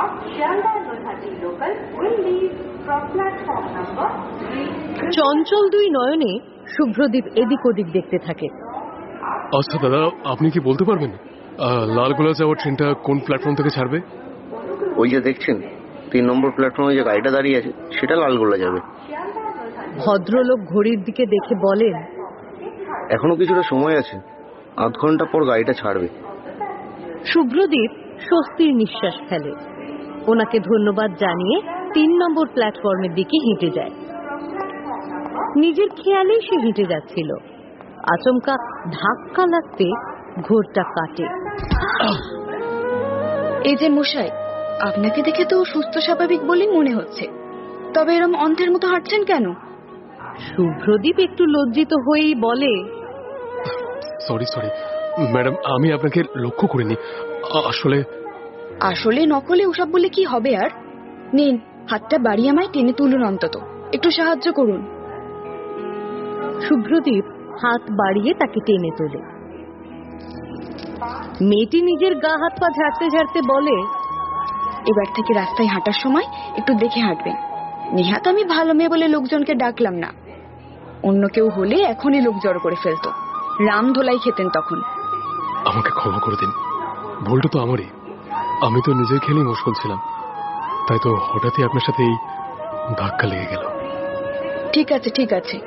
of Shialda Nolhati local will leave from platform number 3. চঞ্চল দুই নয়নে শুভ্রদীপ এদিক ওদিক দেখতে থাকে। আচ্ছা দাদা, আপনি কি বলতে পারবেন লালগোলা যাওয়ার ট্রেনটা কোন প্ল্যাটফর্ম থেকে ছাড়বে? ওই যে দেখছেন 3 নম্বর প্ল্যাটফর্মে যে গাড়িটা দাঁড়িয়ে আছে সেটা লালগোলা যাবে। ভদ্রলোক ঘড়ির দিকে দেখে বলেন, এখনো কিছুটা সময় আছে, আধ ঘন্টা পর গাড়িটা ছাড়বে। শুভ্রদীপ স্বস্তির নিঃশ্বাস ফেলে। ওনাকে ধন্যবাদ জানিয়ে 3 নম্বর প্ল্যাটফর্মের দিকে হেঁটে যায়। নিজের খেয়ালেই সে হেঁটে যাচ্ছিল, আচমকা ধাক্কা লাগতে ঘোরটা কাটে। এই যে মশাই, আপনাকে দেখে তো সুস্থ স্বাভাবিক বলেই মনে হচ্ছে, তবে এরকম অন্ধের মতো হাঁটছেন কেন? শুভ্রদীপ একটু লজ্জিত হয়েই বলে, সরি ম্যাডাম, আমি আপনাকে লক্ষ্য করিনি। আসলে নকলে ওসব বলে কি হবে আর? নিন, হাতটা বাড়িয়ে আমায় টেনে তুলুন, অন্তত একটু সাহায্য করুন। শুভ্রদীপ হাত বাড়িয়ে তাকে টেনে তোলে। মেয়েটি নিজের গা হাত পা ঝাড়তে ঝাড়তে বলে, এবার থেকে রাস্তায় হাঁটার সময় একটু দেখে হাঁটবেন। নিহাত আমি ভালো মেয়ে বলে লোকজনকে ডাকলাম না, অন্য কেউ হলে এখনই লোক জড়ো করে ফেলতো, রাম ধোলাই খেতেন তখন। আমাকে ক্ষমা করে দিন, ভুলটা তো আমারই। আমি তো নিজের খেলেই মশগুল ছিলাম, তাই তো হঠাৎই আপনার সাথে এই ধাক্কা লেগে গেল। ঠিক আছে।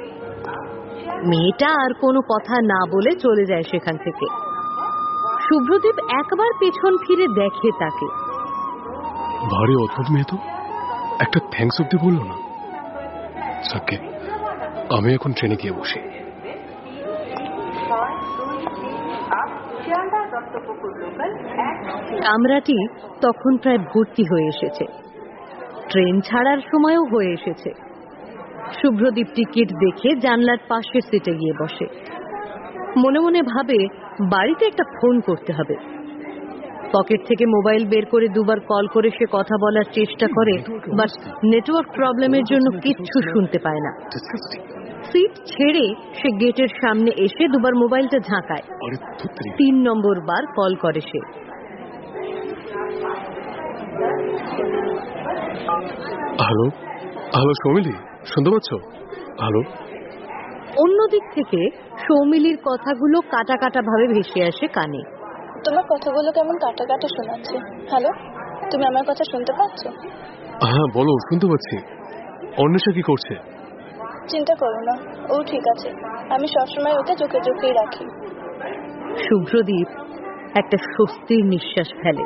মেয়েটা আর কোনো কথা না বলে চলে যায় সেখান থেকে। শুভ্রদীপ একবার পেছন ফিরে দেখে তাকে। ভারী অদ্ভুত মেয়ে তো, একটা থ্যাঙ্কস অব্দি বললো না। সাকে, আমি এখন ট্রেনে গিয়ে বসি। কামরাটি তখন প্রায় ভর্তি হয়ে এসেছে, ট্রেন ছাড়ার সময়ও হয়ে এসেছে। শুভ্রদীপ টিকিট দেখে জানলার পাশের সিটে গিয়ে বসে। মনে মনে ভাবে বাড়িতে একটা ফোন করতে হবে। পকেট থেকে মোবাইল বের করে দুবার কল করে সে কথা বলার চেষ্টা করে, বাট নেটওয়ার্ক প্রবলেমের জন্য কিচ্ছু শুনতে পায় না। সিট ছেড়ে সে গেটের সামনে এসে দুবার মোবাইলটা ঝাঁকায়। 3 নম্বর বার কল করে সে। হ্যালো সৌমিলি, শুনতে পাচ্ছ? হ্যালো। অন্যদিক থেকে সৌমিলির কথাগুলো কাটা কাটা ভাবে ভেসে আসে কানে। তোমার কথাগুলো কেমন কাটা কাটা শোনাচ্ছে। হ্যালো, তুমি আমার কথা শুনতে পাচ্ছ? হ্যাঁ বলো, শুনতে পাচ্ছি। অন্বেষা কি করছে? চিন্তা করো না, ও ঠিক আছে। আমি সবসময় ওকে চোখে চোখেই রাখি। শুভ্রদীপ একটা স্বস্তির নিঃশ্বাস ফেলে।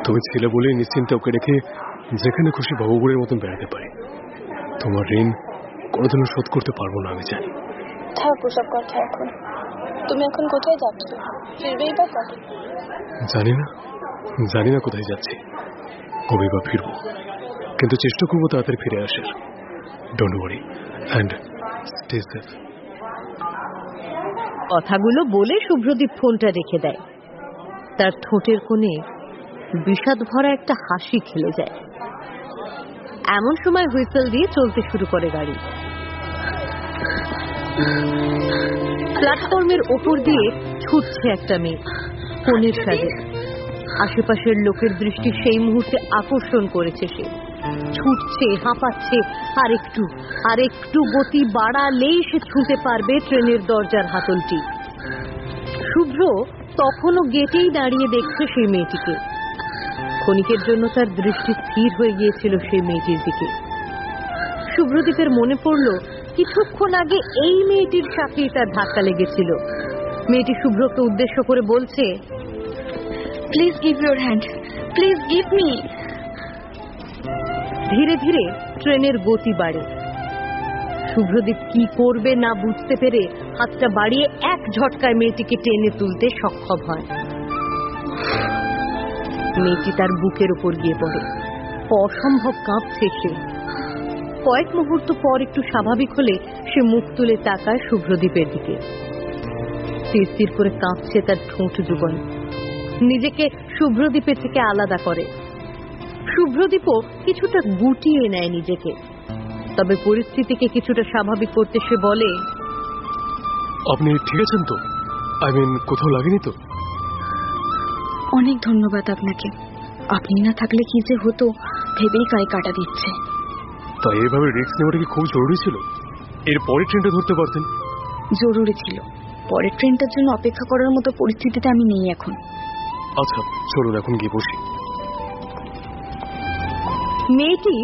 তুমি ছেলে বলে নিশ্চিন্তে ওকে রেখে যেখানে খুশি বাবুগুড়ের মতন বেড়াতে পারি। তোমার ঋণ কোনোদিনও শোধ করতে পারবো না, আমি জানি। থাক ওসব কথা এখন। তুমি এখন কোথায় যাচ্ছ? ফিরবেই বা কবে? জানি না কোথায় যাচ্ছি, কবে বা ফিরবো, কিন্তু চেষ্টা করবো তাড়াতাড়ি ফিরে আসার। Don't worry and stay safe. কথাগুলো বলে শুভ্রদীপ ফোনটা রেখে দেয়। তার ঠোঁটের কোণে বিষাদ ভরা একটা হাসি খেলে যায়। এমন সময় হুইসেল দিয়ে চলতে শুরু করে গাড়ি। প্ল্যাটফর্মের ওপর দিয়ে ছুটছে একটা মেয়ে, ফোনের সাজে। আশেপাশের লোকের দৃষ্টি সেই মুহূর্তে আকর্ষণ করেছে সে। ছুটছে, হাঁপাচ্ছে, আর একটু গতি বাড়ালেই সে ছুঁতে পারবে ট্রেনের দরজার হাতলটি। শুভ্র তখনও গেটেই দাঁড়িয়ে দেখছে সেই মেয়েটিকে। ক্ষণিকের জন্য তার দৃষ্টি স্থির হয়ে গিয়েছিল সেই মেয়েটির দিকে। শুভ্রদীপের মনে পড়ল কিছুক্ষণ আগে এই মেয়েটির সাথেই তার ধাক্কা লেগেছিল। মেয়েটি শুভ্রকে উদ্দেশ্য করে বলছে, please give your hand, please give me. ধীরে ধীরে ট্রেনের গতি বাড়ে। শুভ্রদীপ কি করবে না বুঝতে পেরে হাতটা বাড়িয়ে এক ঝটকায় মেয়েটিকে টেনে তুলতে সক্ষম হয়। মেয়েটি তার বুকের উপর গিয়ে পড়ে। অসম্ভব কাঁপছে সে। কয়েক মুহূর্ত পর একটু স্বাভাবিক হলে সে মুখ তুলে তাকায় শুভ্রদীপের দিকে। স্থির করে কাঁপছে তার ঠোঁট যুগল। নিজেকে শুভ্রদীপের থেকে আলাদা করে। শুভ্রদীপও কিছুটা গুটিয়ে নেয় নিজেকে, তবে পরিস্থিতিকে কিছুটা স্বাভাবিক করতে সে বলে, আপনি ঠিক আছেন তো? কোথাও লাগেনি তো? অনেক ধন্যবাদ আপনাকে। আপনি না থাকলে কি যে হতো ভেবেই গায়ে কাটা দিচ্ছে। তাই এভাবে রিস্ক নেওয়াটা কি খুব জরুরি ছিল? এর পরের ট্রেনটা ধরতে পারতেন। জরুরি ছিল, পরের ট্রেনটার জন্য অপেক্ষা করার মতো পরিস্থিতিতে আমি নেই এখন। আচ্ছা চলুন এখন গিয়ে বসি। মেয়েটি